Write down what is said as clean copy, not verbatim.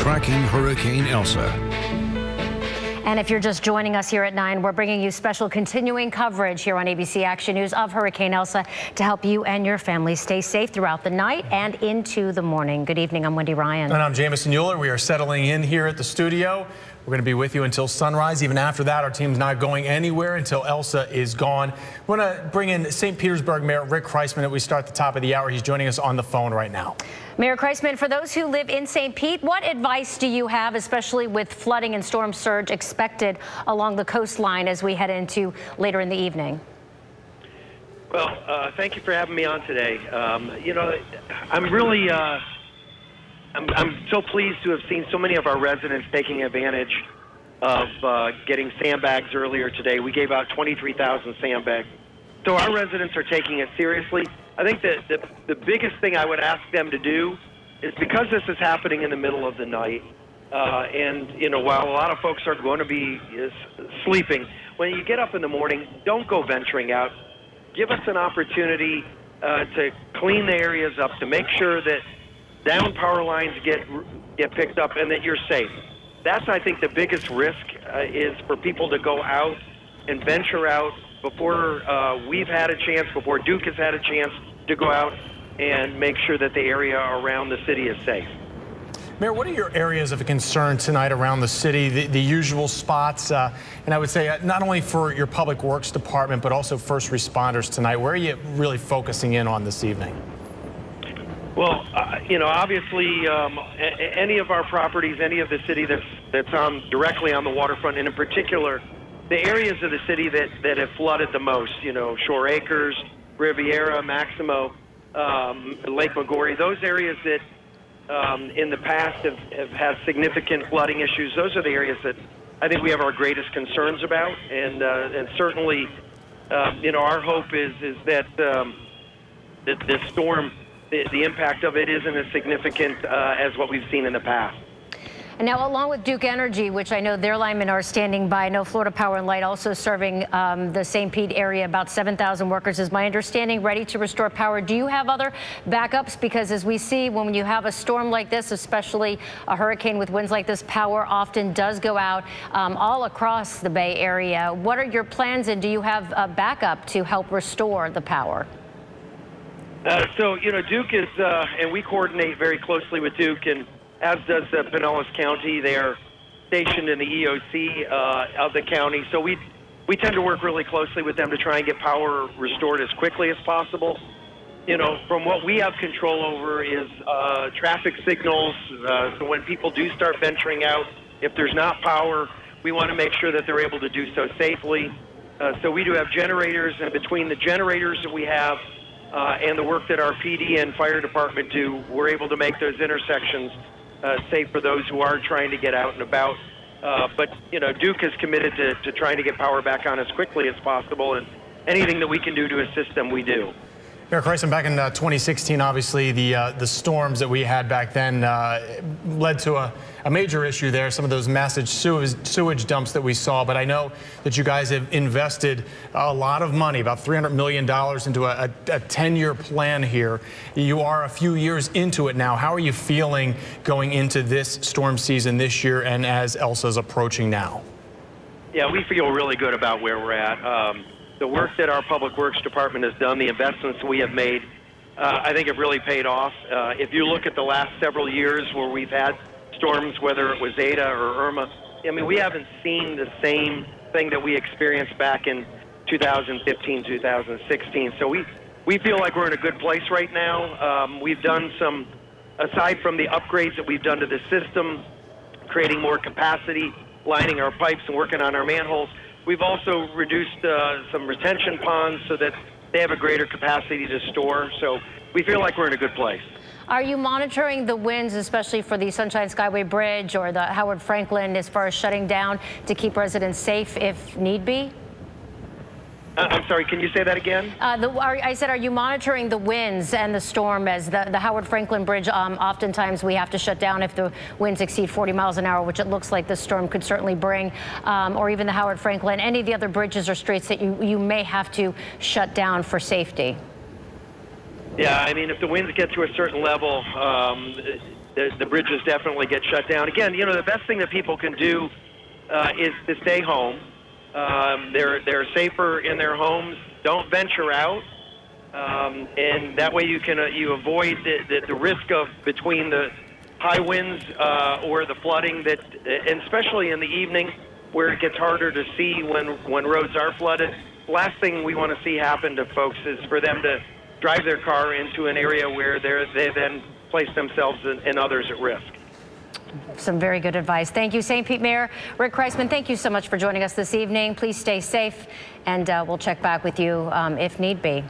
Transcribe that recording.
tracking Hurricane Elsa. And if you're just joining us here at 9, we're bringing you special continuing coverage here on ABC Action News of Hurricane Elsa to help you and your family stay safe throughout the night and into the morning. Good evening. I'm Wendy Ryan. And I'm Jamison Euler. We are settling in here at the studio. We're going to be with you until sunrise. Even after that, our team's not going anywhere until Elsa is gone. We want to bring in St. Petersburg Mayor Rick Kriseman as we start at the top of the hour. He's joining us on the phone right now. Mayor Kriseman, for those who live in St. Pete, what advice do you have, especially with flooding and storm surge expected along the coastline as we head into later in the evening? Well, thank you for having me on today. You know, I'm really I'm so pleased to have seen so many of our residents taking advantage of getting sandbags earlier today. We gave out 23,000 sandbags. So our residents are taking it seriously. I think that the biggest thing I would ask them to do is, because this is happening in the middle of the night, and, you know, while a lot of folks are going to be sleeping, when you get up in the morning, don't go venturing out. Give us an opportunity to clean the areas up, to make sure that down power lines get picked up and that you're safe. That's, I think, the biggest risk is for people to go out and venture out before we've had a chance, before Duke has had a chance to go out and make sure that the area around the city is safe. Mayor, what are your areas of concern tonight around the city, the usual spots? And I would say not only for your Public Works Department, but also first responders tonight. Where are you really focusing in on this evening? Well, you know, obviously, any of our properties, any of the city that's on directly on the waterfront, and in particular, the areas of the city that have flooded the most, you know, Shore Acres, Riviera, Maximo, Lake Maggiore, those areas that in the past have had significant flooding issues, those are the areas that I think we have our greatest concerns about. And certainly, you know, our hope is that this storm, the impact of it isn't as significant as what we've seen in the past. And now, along with Duke Energy, which I know their linemen are standing by, I know Florida Power and Light also serving the St. Pete area, about 7,000 workers, is my understanding, ready to restore power. Do you have other backups? Because as we see, when you have a storm like this, especially a hurricane with winds like this, power often does go out all across the Bay Area. What are your plans, and do you have a backup to help restore the power? So, you know, Duke is, and we coordinate very closely with Duke, and as does Pinellas County. They are stationed in the EOC of the county. So we tend to work really closely with them to try and get power restored as quickly as possible. You know, from what we have control over is traffic signals. So when people do start venturing out, if there's not power, we want to make sure that they're able to do so safely. So we do have generators, and between the generators that we have and the work that our PD and fire department do, we're able to make those intersections safe for those who are trying to get out and about. But, you know, Duke is committed to trying to get power back on as quickly as possible, and anything that we can do to assist them, we do. Mayor Kriseman, back in 2016, obviously the storms that we had back then led to a major issue there, some of those massive sewage dumps that we saw. But I know that you guys have invested a lot of money, about $300 million, into a 10-year plan here. You are a few years into it now. How are you feeling going into this storm season this year and as Elsa's approaching now? Yeah, we feel really good about where we're at. The work that our Public Works Department has done, the investments we have made, I think have really paid off. If you look at the last several years where we've had storms, whether it was Eta or Irma, I mean, we haven't seen the same thing that we experienced back in 2015, 2016. So we feel like we're in a good place right now. We've done some, aside from the upgrades that we've done to the system, creating more capacity, lining our pipes and working on our manholes, we've also reduced some retention ponds so that they have a greater capacity to store. So we feel like we're in a good place. Are you monitoring the winds, especially for the Sunshine Skyway Bridge or the Howard Franklin, as far as shutting down to keep residents safe if need be? I'm sorry, can you say that again? I said, are you monitoring the winds and the storm as the Howard Franklin Bridge? Oftentimes we have to shut down if the winds exceed 40 miles an hour, which it looks like this storm could certainly bring, or even the Howard Franklin, any of the other bridges or streets that you may have to shut down for safety. Yeah, I mean, if the winds get to a certain level, the bridges definitely get shut down. Again, you know, the best thing that people can do is to stay home. They're safer in their homes. Don't venture out, and that way you avoid the risk of between the high winds or the flooding and especially in the evening where it gets harder to see when roads are flooded. Last thing we want to see happen to folks is for them to drive their car into an area where they then place themselves and others at risk. Some very good advice. Thank you, St. Pete Mayor Rick Kriseman. Thank you so much for joining us this evening. Please stay safe, and we'll check back with you if need be.